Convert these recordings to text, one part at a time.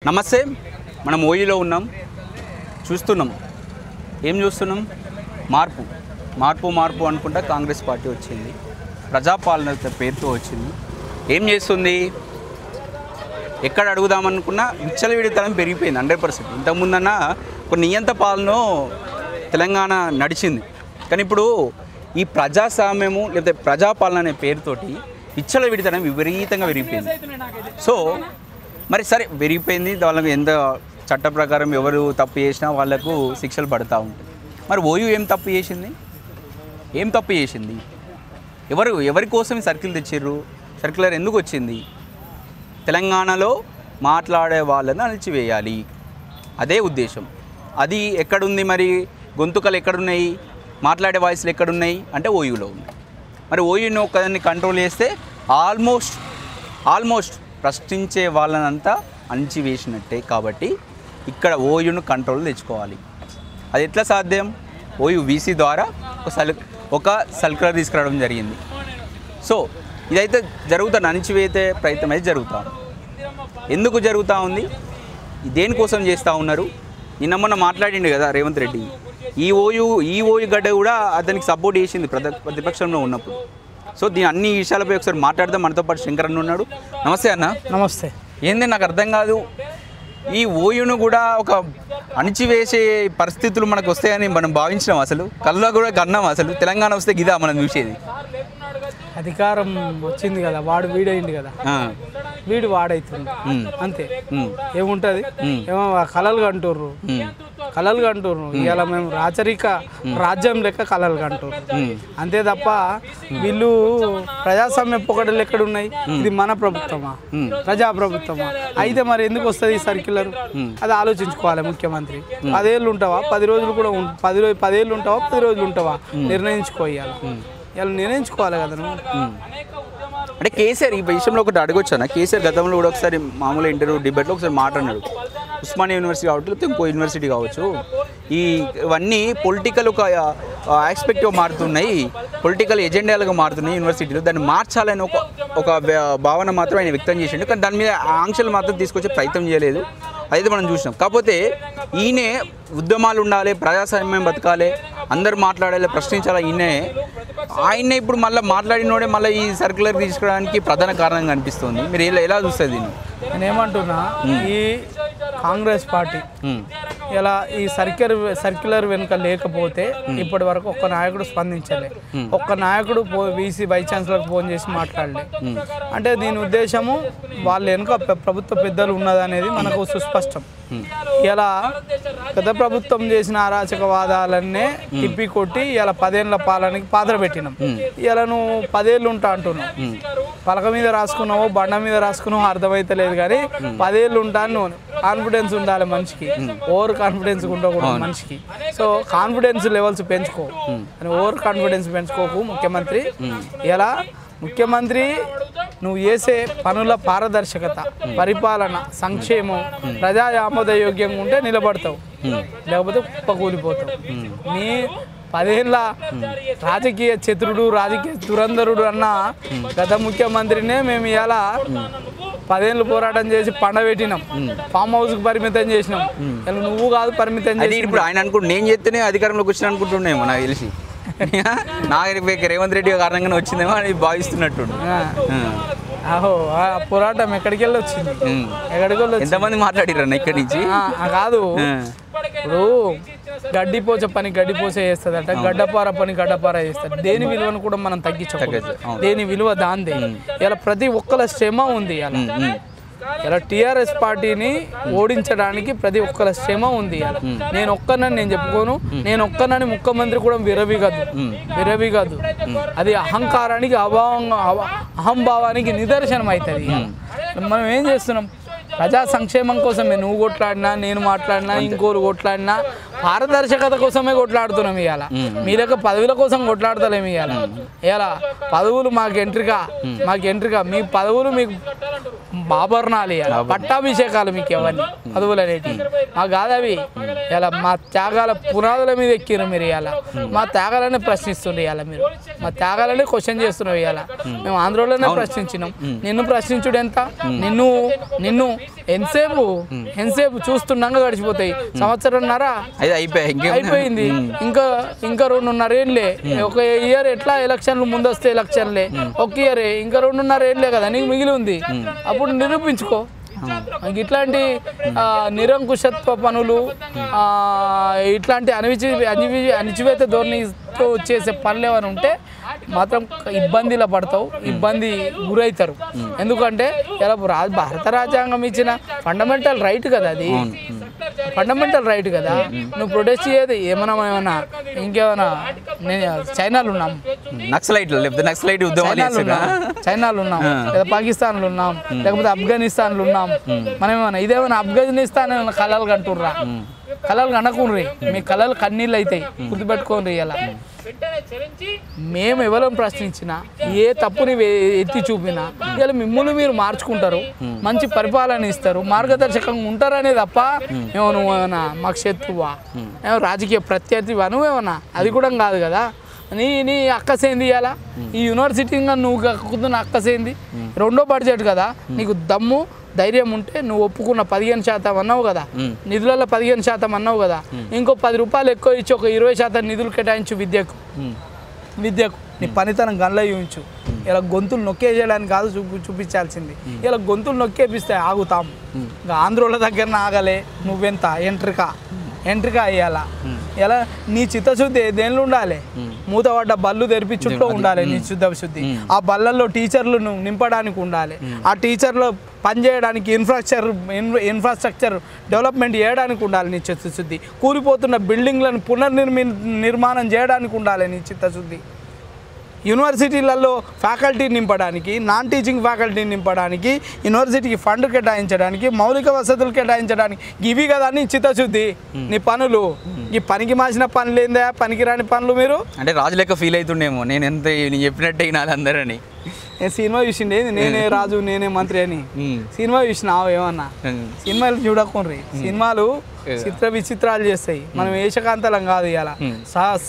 నమస్తే, మనం ఓయూలో ఉన్నాం. చూస్తున్నాం, ఏం చూస్తున్నాం? మార్పు మార్పు మార్పు అనుకుంటా కాంగ్రెస్ పార్టీ వచ్చింది. ప్రజాపాలన పేరుతో వచ్చింది. ఏం చేస్తుంది? ఎక్కడ అడుగుదామనుకున్నా విచ్చలవిడితనం పెరిగిపోయింది 100%. ఇంతకుముందన్నా కొన్ని నియంత పాలన తెలంగాణ నడిచింది. కానీ ఇప్పుడు ఈ ప్రజాస్వామ్యము లేకపోతే ప్రజాపాలన అనే పేరుతోటి విచ్చలవిడితనం విపరీతంగా పెరిగిపోయింది. సో మరి సరే పెరిగిపోయింది, వాళ్ళకి ఎంత చట్ట ప్రకారం ఎవరు తప్పు చేసినా వాళ్ళకు శిక్షలు పడుతూ ఉంటాయి. మరి ఓయూ ఏం తప్పు చేసింది? ఏం తప్పు చేసింది? ఎవరి కోసం సర్కిల్ తెచ్చిర్రు? సర్క్యులర్ ఎందుకు వచ్చింది? తెలంగాణలో మాట్లాడే వాళ్ళని అణిచివేయాలి, అదే ఉద్దేశం. అది ఎక్కడుంది? మరి గొంతుకలు ఎక్కడున్నాయి? మాట్లాడే వాయిస్లు ఎక్కడున్నాయి అంటే ఓయూలో ఉన్నాయి. మరి ఓయూని ఒకదాన్ని కంట్రోల్ చేస్తే ఆల్మోస్ట్ ప్రశ్నించే వాళ్ళనంతా అణిచివేసినట్టే. కాబట్టి ఇక్కడ ఓయూను కంట్రోల్ తెచ్చుకోవాలి. అది ఎట్లా సాధ్యం? ఓయూ వీసీ ద్వారా ఒక సర్క్యులర్ తీసుకురావడం జరిగింది. సో ఇదైతే జరుగుతుంది, అణిచివేసే ప్రయత్నం అయితే జరుగుతూ ఉంది. ఎందుకు జరుగుతూ ఉంది? దేనికోసం చేస్తూ ఉన్నారు? నిన్న మొన్న మాట్లాడిండు కదా రేవంత్ రెడ్డి. ఈ ఓయూ గడ్డ కూడా అతనికి సపోర్ట్ చేసింది ప్రతిపక్షంలో ఉన్నప్పుడు. సో దీని అన్ని విషయాలపై ఒకసారి మాట్లాడదాం. మనతో పాటు శంకర్ అన్న ఉన్నాడు. నమస్తే అన్న. నమస్తే. ఏంది నాకు అర్థం కాదు, ఈ ఓయూను కూడా ఒక అణిచివేసే పరిస్థితులు మనకు వస్తాయని మనం భావించినాం. అసలు కళ్ళలో కూడా కన్నాం. అసలు తెలంగాణ వస్తే గిదా మనం చూసేది. అధికారం వచ్చింది కదా, వాడు వీడైంది కదా, వీడు వాడైతుంది అంతే. ఏముంటుంది? ఏమో కలలు కంటుర్రు ఇలా మేము రాజ్యం లెక్క కలలు కంటుర్రు అంతే తప్ప వీళ్ళు ప్రజాస్వామ్య పొగడలు ఎక్కడున్నాయి? ఇది మన ప్రభుత్వమా, ప్రజాప్రభుత్వమా? అయితే మరి ఎందుకు వస్తుంది ఈ సర్క్యులర్? అది ఆలోచించుకోవాలి ముఖ్యమంత్రి. 10 ఏళ్ళు ఉంటావా, 10 రోజులు కూడా 10 ఏళ్ళు ఉంటావా, 10 రోజులు ఉంటావా? నిర్ణయించుకోవాలి. ఇలా నిర్ణయించుకోవాలి కదా నువ్వు. అంటే కేసీఆర్ ఈ విషయంలో ఒకటి అడగొచ్చాను. కేసీఆర్ గతంలో కూడా ఒకసారి మామూలు ఇంటర్వ్యూ డిబేట్లో ఒకసారి మాట్లాడాడు. ఉస్మానియా యూనివర్సిటీ కావచ్చు, లేకపోతే ఇంకో యూనివర్సిటీ కావచ్చు, ఇవన్నీ పొలిటికల్ ఒక ఆస్పెక్ట్గా మారుతున్నాయి, పొలిటికల్ ఎజెండాలుగా మారుతున్నాయి యూనివర్సిటీలో. దాన్ని మార్చాలని ఒక భావన మాత్రం ఆయన వ్యక్తం చేసిండు. కానీ దాని మీద ఆంక్షలు మాత్రం తీసుకొచ్చే ప్రయత్నం చేయలేదు. అయితే మనం చూసినాం. కాకపోతే ఈయనే ఉద్యమాలు ఉండాలి, ప్రజాస్వామ్యం బతకాలి, అందరు మాట్లాడాలి, ప్రశ్నించాలి. ఆయనే ఇప్పుడు మళ్ళీ మాట్లాడినోడే మళ్ళీ ఈ సర్క్యులర్ తీసుకోవడానికి ప్రధాన కారణంగా అనిపిస్తుంది. మీరు ఎలా చూస్తుంది దీన్ని? నేనేమంటున్నా, ఈ కాంగ్రెస్ పార్టీ ఇలా ఈ సర్క్యులర్ వెనుక లేకపోతే ఇప్పటి వరకు ఒక్క నాయకుడు స్పందించలే, ఒక్క నాయకుడు వీసీ వైస్ ఛాన్సలర్కి ఫోన్ చేసి మాట్లాడలే. అంటే దీని ఉద్దేశము వాళ్ళ వెనుక ప్రభుత్వ పెద్దలు ఉన్నదనేది మనకు సుస్పష్టం. ఇలా పెద్ద ప్రభుత్వం చేసిన అరాచకవాదాలన్నే తిప్పి కొట్టి ఇలా 10 ఏళ్ళ పాలనకి పాత్ర పెట్టినాం. ఇలా నువ్వు 10 ఏళ్ళు ఉంటా అంటున్నావు, పలక మీద రాసుకున్నావో బండ మీద రాసుకున్నావో అర్థమైతే లేదు. కానీ 10 ఏళ్ళు ఉంటాను నువ్వు. కాన్ఫిడెన్స్ ఉండాలి మనిషికి, ఓవర్ కాన్ఫిడెన్స్ ఉండకూడదు మనిషికి. సో కాన్ఫిడెన్స్ లెవెల్స్ పెంచుకో, ఓవర్ కాన్ఫిడెన్స్ పెంచుకోకు ముఖ్యమంత్రి. ఇలా ముఖ్యమంత్రి నువ్వు చేసే పనుల పారదర్శకత, పరిపాలన, సంక్షేమం, ప్రజా ఆమోదయోగ్యంగా ఉంటే నిలబడతావు, లేకపోతే కుప్పకూలిపోతావు. నీ 10 ఏళ్ళ రాజకీయ చతురుడు, రాజకీయ దురంధరుడు అన్న గత ముఖ్యమంత్రినే మేము ఇలా 10 ఏళ్ళు పోరాటం చేసి పండబెట్టినాం, ఫామ్ హౌస్కి పరిమితం చేసినాం. ఇలా నువ్వు కాదు పరిమితం చేసి. ఇప్పుడు ఆయన అనుకుంటు నేను చెప్తేనే అధికారంలోకి వచ్చిన అనుకుంటున్నామో నాకు తెలిసి. రేవంత్ రెడ్డి కారణంగానే వచ్చిందేమో అని భావిస్తున్నట్టు. ఆహో, ఆ పోరాటం ఎక్కడికి వెళ్ళి వచ్చింది? ఎంతమంది మాట్లాడిరన్న ఇక్కడి నుంచి? కాదు, ఇప్పుడు గడ్డిపోచ పని గడ్డిపోచ చేస్తుందట, గడ్డపార పని గడ్డపార చేస్తుంది. దేని విలువను కూడా మనం తగ్గించకూడదు. దేని విలువ దాందే. ఇలా ప్రతి ఒక్కల శ్రమ ఉంది. ఇలా టీఆర్ఎస్ పార్టీని ఓడించడానికి ప్రతి ఒక్కల శ్రమ ఉంది. నేను ఒక్కనని చెప్పుకోను, నేను ఒక్కనని ముఖ్యమంత్రి కూడా విరవిగదు. అది అహంకారానికి అహంభావానికి నిదర్శనం అవుతుంది. మనం ఏం చేస్తున్నాం? ప్రజా సంక్షేమం కోసమే నువ్వు కొట్లాడినా, నేను మాట్లాడినా, ఇంకోరు కొట్లాడినా పారదర్శకత కోసమే కొట్లాడుతున్నాం. ఇవాళ మీ లెక్క పదవుల కోసం కొట్లాడతలేము. ఇవాళ పదవులు మాకు ఎంట్రిక, మీ పదవులు మీకు ఆభరణాలు, ఇవాళ పట్టాభిషేకాలు మీకు ఎవరిని పదవులు అనేటివి మాకు కాదు అవి. ఇలా మా త్యాగాల పునాదుల మీద ఎక్కిరు మీరు. ఇవాళ మా త్యాగాలనే ప్రశ్నిస్తుండే. ఇవాళ మీరు మా త్యాగాలనే క్వశ్చన్ చేస్తున్నావు ఇవాళ. మేము ఆంధ్రలోనే ప్రశ్నించినాం. నిన్ను ప్రశ్నించుడు ఎంత? నిన్ను ఎంతసేపు చూస్తుండగా గడిచిపోతాయి. సంవత్సరంన్నర అయిపోయింది. ఇంకా 2.5 ఏళ్ళే. ఒక ఇయర్ ఎట్లా ఎలక్షన్లు ముందొస్తే ఎలక్షన్లే, ఒక ఇయరే, ఇంకా 2.5 ఏళ్ళే కదా నీకు మిగిలి ఉంది. అప్పుడు నిరూపించుకో. ఇట్లాంటి నిరంకుశత్వ పనులు, ఇట్లాంటి అణిచివేత ధోరణితో చేసే పనులు ఏమైనా ఉంటే మాత్రం ఇబ్బందిలో పడతావు, ఇబ్బంది గురవుతారు. ఎందుకంటే ఇలా భారత రాజ్యాంగం ఇచ్చిన ఫండమెంటల్ రైట్ కదా, అది ఫండమెంటల్ రైట్ కదా. నువ్వు ప్రొటెస్ట్ చేయదు ఏమన్నా ఇంకేమైనా చైనాలు ఉన్నాం, చైనాలు ఉన్నాం, లేదా పాకిస్తాన్లు ఉన్నాం, లేకపోతే ఆఫ్ఘనిస్తాన్లు ఉన్నాం. మనం ఏమన్నా ఇదేమన్నా ఆఫ్ఘనిస్తాన్ ఏమన్నా కళలు కంటుర్రా? కళలు కనకుండ్రి, మీ కళలు కన్నీళ్ళు అవుతాయి, గుర్తుపెట్టుకోండి. ఇలా మేము ఎవరం ప్రశ్నించినా, ఏ తప్పుని ఎత్తి చూపినా ఇలా మిమ్మల్ని మీరు మార్చుకుంటారు, మంచి పరిపాలన ఇస్తారు, మార్గదర్శకంగా ఉంటారనే తప్ప నువ్వేమన్నా మాకు శత్రువా, రాజకీయ ప్రత్యర్థివా, నువ్వేమన్నా అది కూడా కాదు కదా. నీ అక్కసేంది ఇవాళ ఈ యూనివర్సిటీగా నువ్వు కక్కుతున్న అక్కసేంది? 2వ బడ్జెట్ కదా, నీకు దమ్ము ధైర్యం ఉంటే నువ్వు ఒప్పుకున్న 15% అన్నావు కదా, నిధులలో 15% అన్నావు కదా, ఇంకో 10 రూపాయలు ఎక్కువ ఇచ్చి ఒక 20% నిధులు కేటాయించు విద్యకు. నీ పనితనం గన్లో చూపించు. ఇలా గొంతులు నొక్కేయడానికి కాదు చూపించాల్సింది. ఇలా గొంతులు నొక్కేపిస్తే ఆగుతాం. ఇంకా ఆంధ్రోళ్ళ దగ్గర ఆగలే. నువ్వెంత ఎంట్రికా అయ్యాలా? ఎలా నీ చిత్తశుద్ధి దేనిలో ఉండాలి? మూతపడ్డ బళ్ళు తెరిపి చుట్టూ ఉండాలి నీ చిత్తశుద్ధి. ఆ బళ్ళల్లో టీచర్లు నింపడానికి ఉండాలి. ఆ టీచర్లు పనిచేయడానికి ఇన్ఫ్రాస్ట్రక్చర్ డెవలప్మెంట్ చేయడానికి ఉండాలి నీ చిత్తశుద్ధి. కూలిపోతున్న బిల్డింగ్లను నిర్మాణం చేయడానికి ఉండాలి నీ చిత్తశుద్ధి. యూనివర్సిటీలలో ఫ్యాకల్టీ నింపడానికి, నాన్ టీచింగ్ ఫ్యాకల్టీ నింపడానికి, యూనివర్సిటీకి ఫండ్ కేటాయించడానికి, మౌలిక వసతులు కేటాయించడానికి, ఇవి కదా నీ చిత్తశుద్ధి. నీ పనులు ఈ పనికి మాసిన పనులు ఏందా? పనికిరాని పనులు. మీరు అంటే రాజు లెక్క ఫీల్ అవుతుండేమో, నేను ఎంత చెప్పినట్టే వినాలి అందరని. సినిమా చూసిండే నేనే రాజు నేనే మంత్రి అని. సినిమా చూసినావు ఏమన్నా? సినిమాలు చూడకుండ్రి. సినిమాలు చిత్ర విచిత్రాలు చేస్తాయి. మనం ఏషకాంతలం కాదు. ఇలా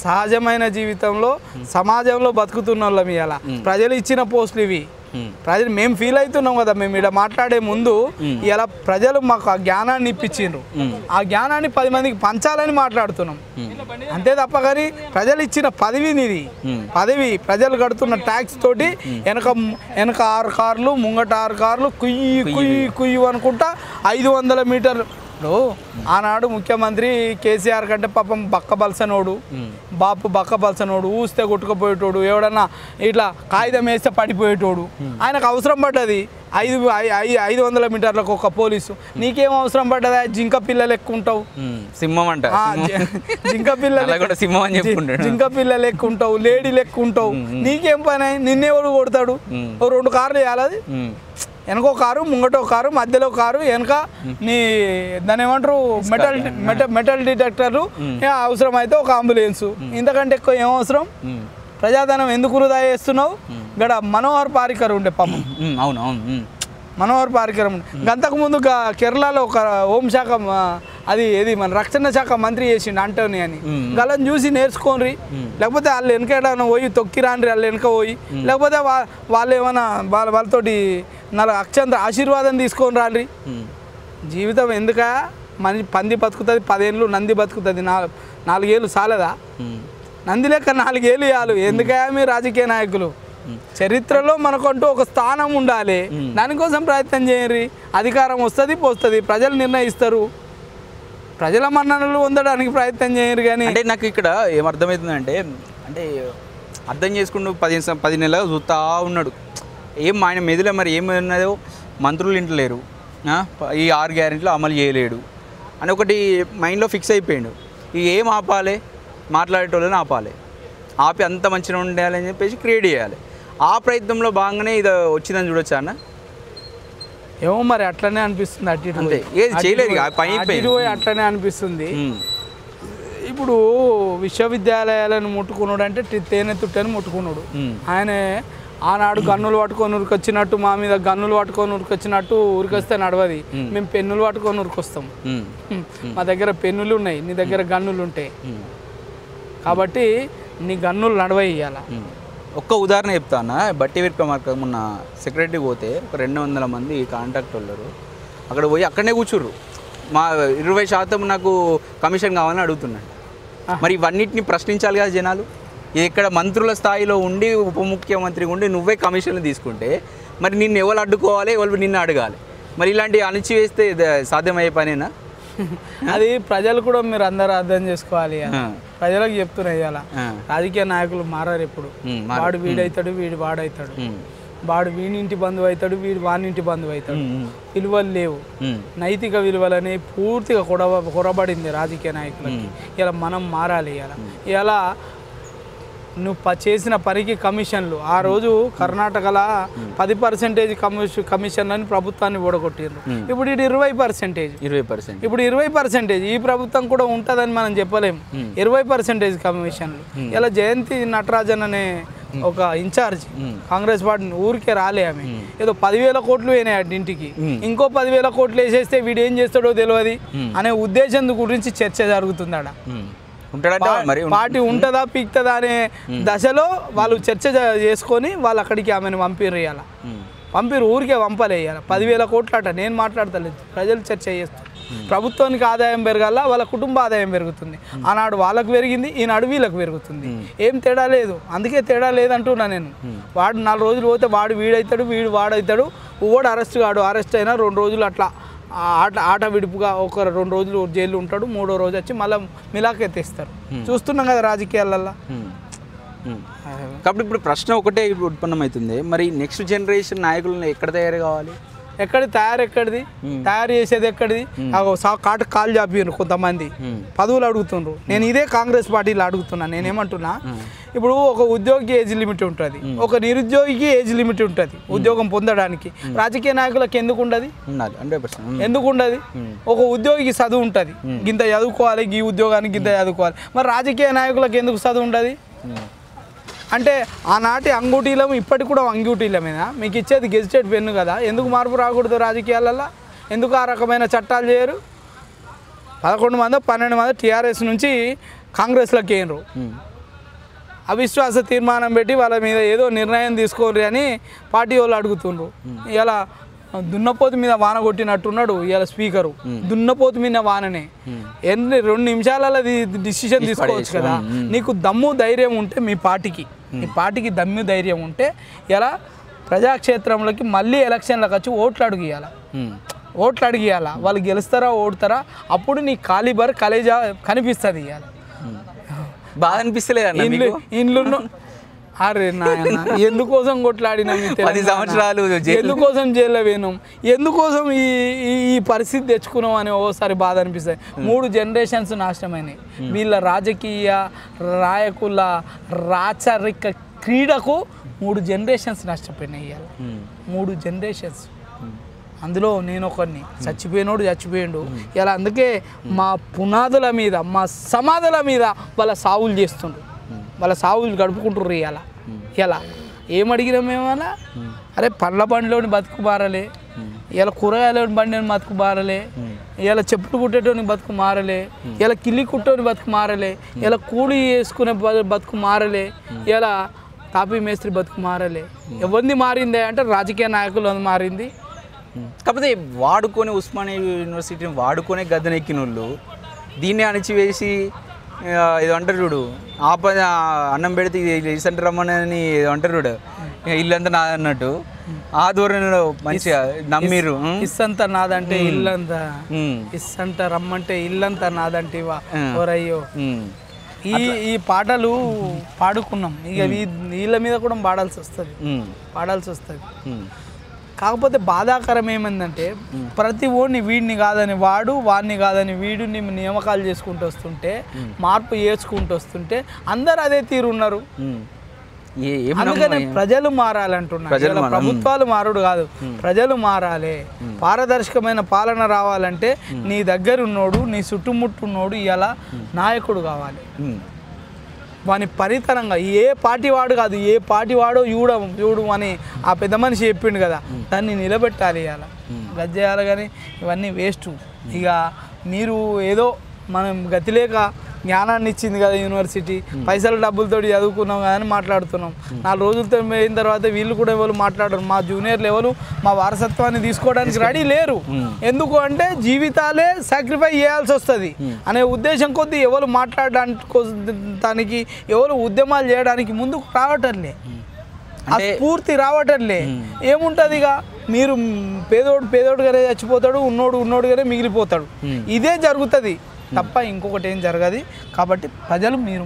సహజమైన జీవితంలో సమాజంలో బతుకుతున్న వాళ్ళం. ఇలా ప్రజలు ఇచ్చిన పోస్టులు ఇవి. ప్రజలు మేము ఫీల్ అవుతున్నాం కదా. మేము ఇక్కడ మాట్లాడే ముందు ఇలా ప్రజలు మాకు ఆ జ్ఞానాన్ని ఇప్పించిండ్రు. ఆ జ్ఞానాన్ని 10 మందికి పంచాలని మాట్లాడుతున్నాం అంతే తప్ప. కానీ ప్రజలు ఇచ్చిన పదవినిది. పదవి ప్రజలు కడుతున్న ట్యాక్స్ తోటి వెనక 6 కార్లు, ముంగట 6 కార్లు, కుయ్యి అనుకుంటా 500 మీటర్లు. ఆనాడు ముఖ్యమంత్రి కేసీఆర్ కంటే పాపం బక్కబలసనోడు, బాపు బక్కబలసనోడు, ఊస్తే కొట్టుకుపోయేటోడు, ఎవడన్నా ఇట్లా కాగితం వేస్తే పడిపోయేటోడు. ఆయనకు అవసరం పడ్డది 500 మీటర్లకు ఒక పోలీసు. నీకేం అవసరం పడ్డదా? జింక పిల్లలు ఎక్కుంటావు, సింహం అంట, జింక పిల్లలు ఎక్కుంటావు, లేడీ లెక్కుంటావు. నీకేం పని? నిన్నెవడు కొడతాడు? 2 కార్లు వేయాలి. వెనకో కారు, ముంగటో కారు, మధ్యలో కారు, వెనక నీ దాని ఏమంటారు మెటల్ డిటెక్టర్లు, అవసరం అయితే ఒక అంబులెన్సు. ఇంతకంటే ఎక్కువ ఏం అవసరం? ప్రజాధనం ఎందుకు వృధా చేస్తున్నావు? ఇక్కడ మనోహర్ పారికర్ ఉండే పాపం. మనోహర్ పారికర్ ఉండే. అంతకుముందు కేరళలో ఒక హోంశాఖ అది మన రక్షణ శాఖ మంత్రి చేసిండు అంటోని అని. వాళ్ళని చూసి నేర్చుకోండి. లేకపోతే వాళ్ళు వెనకేడన్నా పోయి తొక్కిరాండ్రి, వాళ్ళు వెనక పోయి. లేకపోతే వాళ్ళు ఏమైనా వాళ్ళతోటి 4 అక్షంత ఆశీర్వాదం తీసుకొని రాండ్రి. జీవితం ఎందుక? పంది బతుకుతుంది 10 ఏళ్ళు, నంది బతుకుతుంది 4 ఏళ్ళు. చాలదా? నంది లెక్క 4 ఏళ్ళు ఇవ్వాలి. ఎందుకయా మీ రాజకీయ నాయకులు? చరిత్రలో మనకంటూ ఒక స్థానం ఉండాలి. దానికోసం ప్రయత్నం చేయండి. అధికారం వస్తుంది, పోస్తుంది, ప్రజలు నిర్ణయిస్తారు. ప్రజల మన్ననలు పొందడానికి ప్రయత్నం చేయరు. కానీ అంటే నాకు ఇక్కడ ఏమర్థమవుతుందంటే, అంటే అర్థం చేసుకుంటూ 10 నెలలుగా చూస్తూ ఉన్నాడు. ఆయన మెదిలో మరి ఏమన్నదో మంత్రులు ఇంట్లో లేరు, ఈ 6 గ్యారెంటీలు అమలు చేయలేడు అని ఒకటి మైండ్లో ఫిక్స్ అయిపోయాడు. ఇక ఏం ఆపాలి? మాట్లాడేటోళ్ళని ఆపాలి. ఆపి అంత మంచిగా ఉండాలని చెప్పేసి క్రియేట్ చేయాలి. ఆ ప్రయత్నంలో భాగంగానే ఇది వచ్చిందని చూడొచ్చా అన్న? ఏమో మరి అట్లనే అనిపిస్తుంది. అటు అంటే ఏది చేయలేదు, అట్లనే అనిపిస్తుంది. ఇప్పుడు విశ్వవిద్యాలయాలను ముట్టుకున్నాడు అంటే తేనె తుట్టని ముట్టుకున్నాడు. ఆయన ఆనాడు గన్నులు పట్టుకొని ఉరికొచ్చినట్టు, మా మీద గన్నులు పట్టుకొని ఉరికొచ్చినట్టు ఉరికొస్తే నడవది. మేము పెన్నులు పట్టుకొని ఉరికొస్తాం. మా దగ్గర పెన్నులు ఉన్నాయి, నీ దగ్గర గన్నులు ఉంటాయి. కాబట్టి నీ గన్నులు నడవయ్యాల. ఒక్క ఉదాహరణ చెప్తాను. బట్టి విక్రమార్క మొన్న సెక్రటరీ పోతే ఒక 200 మంది కాంట్రాక్ట్ వాళ్ళు అక్కడ పోయి అక్కడనే కూర్చుర్రు. మా 20% నాకు కమిషన్ కావాలని అడుగుతున్నాడు. మరి ఇవన్నిటిని ప్రశ్నించాలి కదా జనాలు. ఇక్కడ మంత్రుల స్థాయిలో ఉండి ఉప ముఖ్యమంత్రి ఉండి నువ్వే కమిషన్లు తీసుకుంటే మరి నిన్ను ఎవరు అడ్డుకోవాలి, ఎవరు నిన్ను అడగాలి? మరి ఇలాంటి అణిచివేస్తే సాధ్యమయ్యే పనేనా? అది ప్రజలు కూడా మీరు అందరూ అర్థం చేసుకోవాలి. ప్రజలకు చెప్తున్నాయి ఇలా రాజకీయ నాయకులు మారారు. ఎప్పుడు వాడు వీడవుతాడు, వీడు వాడవుతాడు, వాడు వీనింటి బంధువు అవుతాడు, వీడు వానింటి బంధువు అవుతాడు. విలువలు లేవు, నైతిక విలువలని పూర్తిగా కొరబడింది రాజకీయ నాయకులకి. ఇలా మనం మారాలి. ఇలా నువ్వు చేసిన పనికి కమిషన్లు ఆ రోజు కర్ణాటకలో 10% కమిషన్లని ప్రభుత్వాన్ని ఓడగొట్టిండ్రు. ఇప్పుడు ఇది 20%. ఇప్పుడు 20%. ఈ ప్రభుత్వం కూడా ఉంటుందని మనం చెప్పలేము. 20% కమిషన్లు. ఇలా జయంతి నటరాజన్ అనే ఒక ఇన్ఛార్జ్ కాంగ్రెస్ పార్టీ ఊరికే రాలే. ఆమె ఏదో 10,000 కోట్లు వేనాయి ఇంటికి. ఇంకో 10,000 కోట్లు వేసేస్తే వీడు ఏం చేస్తాడో తెలియదు అనే ఉద్దేశం గురించి చర్చ జరుగుతుందట. పార్టీ ఉంటుందా పీక్తుందా అనే దశలో వాళ్ళు చర్చ చేసుకొని వాళ్ళు అక్కడికి ఆమెను పంపిరు. ఊరికే పంపలేయాలి. 10,000 కోట్లు అట. నేను మాట్లాడతలేదు, ప్రజలు చర్చ చేస్తారు. ప్రభుత్వానికి ఆదాయం పెరగాల, వాళ్ళ కుటుంబ ఆదాయం పెరుగుతుంది. ఆనాడు వాళ్ళకు పెరిగింది, ఈనాడు వీళ్ళకు పెరుగుతుంది. ఏం తేడా లేదు. అందుకే తేడా లేదంటున్నా నేను. వాడు 4 రోజులు పోతే వాడు వీడవుతాడు, వీడు వాడవుతాడు. ఓడు అరెస్ట్ కాడు. అరెస్ట్ అయినా 2 రోజులు అట్లా ఆట విడుపుగా ఒక 2 రోజులు జైలు ఉంటాడు. 3వ రోజు వచ్చి మళ్ళీ మిలాకెత్తేస్తారు. చూస్తున్నాం కదా రాజకీయాలల్లో. కాబట్టి ఇప్పుడు ప్రశ్న ఒకటే ఉత్పన్నమవుతుంది. మరి నెక్స్ట్ జనరేషన్ నాయకులను ఎక్కడ తయారు కావాలి? ఎక్కడిది తయారు చేసేది ఎక్కడిది? కాలు చాపిరు కొంతమంది పదవులు అడుగుతుండ్రు. నేను ఇదే కాంగ్రెస్ పార్టీలో అడుగుతున్నా. నేనేమంటున్నా, ఇప్పుడు ఒక ఉద్యోగికి ఏజ్ లిమిట్ ఉంటుంది, ఒక నిరుద్యోగికి ఏజ్ లిమిట్ ఉంటుంది ఉద్యోగం పొందడానికి. రాజకీయ నాయకులకు ఎందుకు ఉండదు? ఎందుకు ఉండదు? ఒక ఉద్యోగికి చదువు ఉంటుంది, గింత చదువుకోవాలి, ఈ ఉద్యోగానికి గింత చదువుకోవాలి. మరి రాజకీయ నాయకులకు ఎందుకు చదువు ఉండదు? అంటే ఆనాటి అంగూటీలం ఇప్పటికి కూడా అంగూటీలమేనా? మీకు ఇచ్చేది గెజిటెడ్ పెన్ను కదా. ఎందుకు మార్పు రాకూడదు రాజకీయాలలో? ఎందుకు ఆ రకమైన చట్టాలు చేయరు? 11 మంది 12 మంది టీఆర్ఎస్ నుంచి కాంగ్రెస్లోకి వేయరు. అవిశ్వాస తీర్మానం పెట్టి వాళ్ళ మీద ఏదో నిర్ణయం తీసుకోరు అని పార్టీ వాళ్ళు అడుగుతుండ్రు. ఇలా దున్నపోతు మీద వాన కొట్టినట్టున్నాడు ఇలా స్పీకరు. దున్నపోతు మీద వాననే 2 నిమిషాలలో డిసిషన్ తీసుకోవచ్చు కదా. నీకు దమ్ము ధైర్యం ఉంటే మీ పార్టీకి దమ్ము ధైర్యం ఉంటే ఇలా ప్రజాక్షేత్రంలోకి మళ్ళీ ఎలక్షన్లకు వచ్చి ఓట్లు అడిగియాల. వాళ్ళు గెలుస్తారా ఓడతారా? అప్పుడు నీ కాలిబర్ కలేజా కనిపిస్తుంది. ఇవాళ బాగా అనిపిస్తలేదు ఇండ్లు. అరే నాయన, ఎందుకోసం కొట్లాడినాం? 10 సంవత్సరాలు ఎందుకోసం జైల్లో పోయినాం? ఎందుకోసం ఈ పరిస్థితి తెచ్చుకున్నాం అని ఓసారి బాధ అనిపిస్తుంది. 3 జనరేషన్స్ నాశనమైనాయి. వీళ్ళ రాజకీయ నాయకుల రాచరిక క్రీడకు 3 జనరేషన్స్ నష్టపోయినాయి. ఇవాళ 3 జనరేషన్స్. అందులో నేను ఒకరిని. చచ్చిపోయిండు ఇలా. అందుకే మా పునాదుల మీద, మా సమాధుల మీద వాళ్ళ సావులు చేస్తుండ్రు, వాళ్ళ సావులు గడుపుకుంటుర్రు. ఇలా ఏమడిగినాం మేమన్నా? అరే పండ్ల బండిలోని బతుకు మారలే, ఇలా కూరగాయలోని బండిని బతుకు మారలే, ఇలా చెప్పులు కుట్టేటోని బతుకు మారలే, ఇలా కిల్లి కుట్టేని బతుకు మారలే, ఇలా కూలి వేసుకునే బతుకు మారలే, ఇలా తాపీ మేస్త్రి బతుకు మారలే. ఎవరిది మారిందే అంటే రాజకీయ నాయకులు మారింది. కాకపోతే వాడుకొని ఉస్మానియా యూనివర్సిటీని వాడుకొని గద్దెనెక్కిన వాళ్ళు దీన్ని అణిచివేసి ఏదో అంటారు చూడు, అన్నం పెడితే రీసెంట్ రమ్మని ఏదో అంటారు చూడు, ఇల్లంతా నాదన్నట్టు ఆ ధోరణిలో మంచిగా నమ్మిరు. ఇస్సంతా నాదంటే ఇల్లంతా, ఇస్సంట రమ్మంటే ఇల్లంతా నాదంటే ఓరయ్యో. ఈ పాటలు పాడుకున్నాం. ఇక వీళ్ళ మీద కూడా పాడాల్సి వస్తుంది. కాకపోతే బాధాకరం ఏమైందంటే ప్రతి ఓడిని వీడిని కాదని వాడిని కాదని వీడు నియామకాలు చేసుకుంటూ వస్తుంటే, మార్పు చేసుకుంటూ వస్తుంటే అందరు అదే తీరు ఉన్నారు. అందుకని ప్రజలు మారాలంటున్నారు. ప్రభుత్వాలు మారుడు కాదు, ప్రజలు మారాలి. పారదర్శకమైన పాలన రావాలంటే నీ దగ్గర ఉన్నోడు, నీ చుట్టుముట్టున్నోడు ఇలా నాయకుడు కావాలి. వాని పరితరంగా ఏ పార్టీ వాడు కాదు, ఏ పార్టీ వాడో చూడు అని ఆ పెద్ద మనిషి చెప్పిండు కదా, దాన్ని నిలబెట్టాలి. ఇలా గజ్జేయాలి. కానీ ఇవన్నీ వేస్ట్. ఇక మీరు ఏదో మనం గతి లేక జ్ఞానాన్ని ఇచ్చింది కదా యూనివర్సిటీ, పైసలు డబ్బులతో చదువుకున్నాం కదా అని మాట్లాడుతున్నాం. 4 రోజులతో అయిన తర్వాత వీళ్ళు కూడా ఎవరు మాట్లాడరు. మా జూనియర్లు ఎవరు మా వారసత్వాన్ని తీసుకోవడానికి రెడీ లేరు. ఎందుకు అంటే జీవితాలే సాక్రిఫై చేయాల్సి వస్తుంది అనే ఉద్దేశం కొద్దీ ఎవరు మాట్లాడడానికి ఎవరు ఉద్యమాలు చేయడానికి ముందుకు రావటంలే, ఆ స్ఫూర్తి రావటంలే. ఏముంటుంది ఇక మీరు పేదోడుగానే చచ్చిపోతాడు, ఉన్నోడుగానే మిగిలిపోతాడు. ఇదే జరుగుతుంది తప్ప ఇంకొకటి ఏం జరగదు. కాబట్టి ప్రజలు మీరు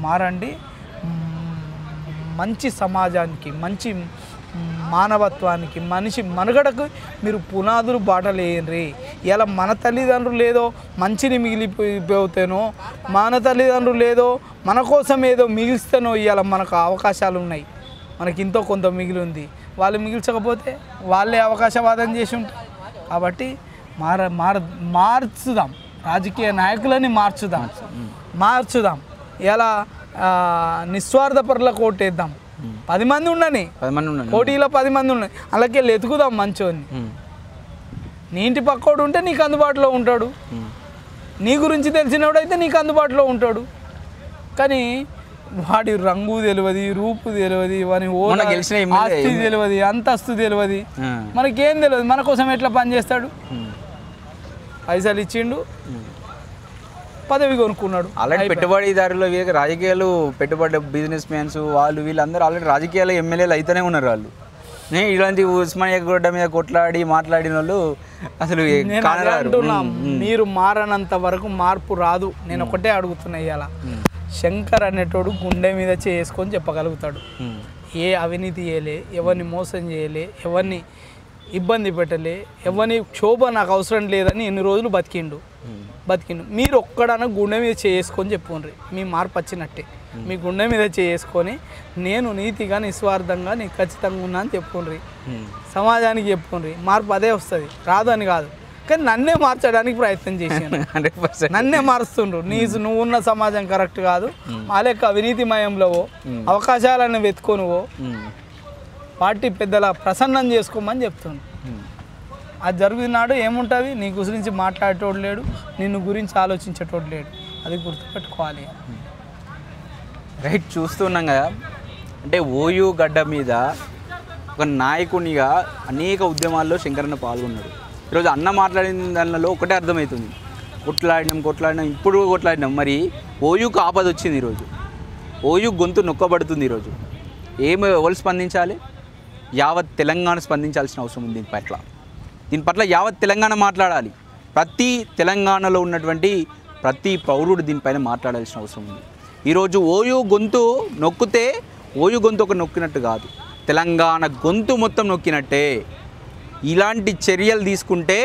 మారండి, మంచి సమాజానికి, మంచి మానవత్వానికి, మనిషి మనుగడకు మీరు పునాదులు బాటలేయండి. ఇలా మన తల్లిదండ్రులు ఏదో మంచిని మిగిలిపోతేనో, మన తల్లిదండ్రులు ఏదో మన కోసం ఏదో మిగిలిస్తేనో ఇవాళ మనకు అవకాశాలు ఉన్నాయి. మనకి ఇంతో కొంత మిగిలి ఉంది. వాళ్ళు మిగిల్చకపోతే వాళ్ళే అవకాశవాదం చేసి ఉంటారు. కాబట్టి మార్చుదాం, రాజకీయ నాయకులని మార్చుదాం. ఇలా నిస్వార్థపరుల కోటేద్దాం. 10 మంది ఉండని, పోటీలో 10 మంది ఉండని, అలాగే ఎతుకుదాం మంచోని. నీ ఇంటి పక్కోడు ఉంటే నీకు అందుబాటులో ఉంటాడు, నీ గురించి తెలిసినవాడైతే నీకు అందుబాటులో ఉంటాడు. కానీ వాడి రంగు తెలియదు, రూపు తెలియదు, వాని ఆస్తి తెలియదు, అంతస్తు తెలియదు, మనకేం తెలియదు. మన కోసం ఎట్లా పనిచేస్తాడు? పైసలు ఇచ్చిండు, పదవి కొనుక్కున్నాడు. ఆల్రెడీ పెట్టుబడిదారులు, రాజకీయాలు పెట్టుబడి బిజినెస్ మ్యాన్స్ వాళ్ళు వీళ్ళందరూ ఆల్రెడీ రాజకీయాలు ఎమ్మెల్యేలు అయితేనే ఉన్నారు. వాళ్ళు ఇలాంటి ఉస్మానియా గడ్డ మీద కొట్లాడి మాట్లాడిన వాళ్ళు అసలు మీరు మారనంత వరకు మార్పు రాదు. నేను ఒకటే అడుగుతున్నా, ఇవాళ శంకర్ అనేటోడు గుండె మీద చేసుకొని చెప్పగలుగుతాడు. ఏ అవినీతి చేయలే, ఎవరిని మోసం చేయలే, ఎవరిని ఇబ్బంది పెట్టలే, ఎవరిని క్షోభ నాకు అవసరం లేదని ఎన్ని రోజులు బతికిండు. మీరు ఒక్కడన్నా గుండె మీద చేసుకొని చెప్పుకోండి, మీ మార్పు వచ్చినట్టే. మీ గుండె మీద చేసుకొని నేను నీతిగా నిస్వార్థంగా నీకు ఖచ్చితంగా ఉన్నా అని చెప్పుకోండి, సమాజానికి చెప్పుకోండి. మార్పు అదే వస్తుంది, రాదు అని కాదు. కానీ నన్నే మార్చడానికి ప్రయత్నం చేశాను, నన్నే మారుస్తుండ్రు. నువ్వు ఉన్న సమాజం కరెక్ట్ కాదు, మా లెక్క అవినీతిమయంలోవో అవకాశాలను వెతుకోనువో పార్టీ పెద్దల ప్రసన్నం చేసుకోమని చెప్తుండ్రు. అది జరుగుతున్నాడు ఏముంటుంది, నీ గురించి మాట్లాడేటోడు లేడు, నిన్ను గురించి ఆలోచించేటోడు లేడు. అది గుర్తుపెట్టుకోవాలి. రైట్, చూస్తున్నాం కదా. అంటే ఓయూ గడ్డ మీద ఒక నాయకునిగా అనేక ఉద్యమాల్లో శంకరన్న పాల్గొన్నాడు. ఈరోజు అన్న మాట్లాడిన దానిలో ఒకటే అర్థమవుతుంది, కొట్లాడినాం, ఇప్పుడు కొట్లాడినాం. మరి ఓయూకు ఆపద వచ్చింది. ఈరోజు ఓయూ గొంతు నొక్కబడుతుంది. ఈరోజు ఎవరు స్పందించాలి? యావత్ తెలంగాణ స్పందించాల్సిన అవసరం ఉంది. దీని పట్ల యావత్ తెలంగాణ మాట్లాడాలి. ప్రతి తెలంగాణలో ఉన్నటువంటి ప్రతి పౌరుడు దీనిపైన మాట్లాడాల్సిన అవసరం ఉంది. ఈరోజు ఓయూ గొంతు నొక్కితే ఓయూ గొంతు ఒక నొక్కినట్టు కాదు, తెలంగాణ గొంతు మొత్తం నొక్కినట్టే. ఇలాంటి చర్యలు తీసుకుంటే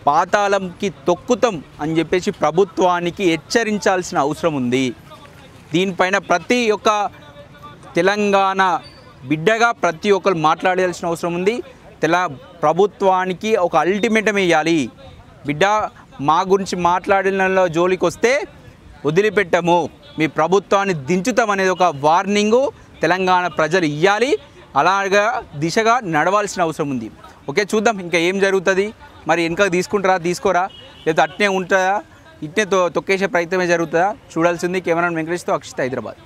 పాతాళంకి తొక్కుతాం అని చెప్పేసి ప్రభుత్వానికి హెచ్చరించాల్సిన అవసరం ఉంది. దీనిపైన ప్రతి ఒక్క తెలంగాణ బిడ్డగా ప్రతి ఒక్కరు మాట్లాడాల్సిన అవసరం ఉంది. ప్రభుత్వానికి ఒక అల్టిమేటం వేయాలి. బిడ్డ మా గురించి మాట్లాడిన జోలికి వస్తే వదిలిపెట్టము, మీ ప్రభుత్వాన్ని దించుతాం అనేది ఒక వార్నింగు తెలంగాణ ప్రజలు ఇవ్వాలి. అలాగా దిశగా నడవాల్సిన అవసరం ఉంది. ఓకే, చూద్దాం ఇంకా ఏం జరుగుతుంది. మరి వెనక తీసుకుంటారా, తీసుకోరా, లేదా అట్నే ఉంటుందా, ఇట్నే తొక్కేసే ప్రయత్నమే జరుగుతుందా చూడాల్సింది. కెమెరామెన్ వెంకటేష్తో అక్షిత్, హైదరాబాద్.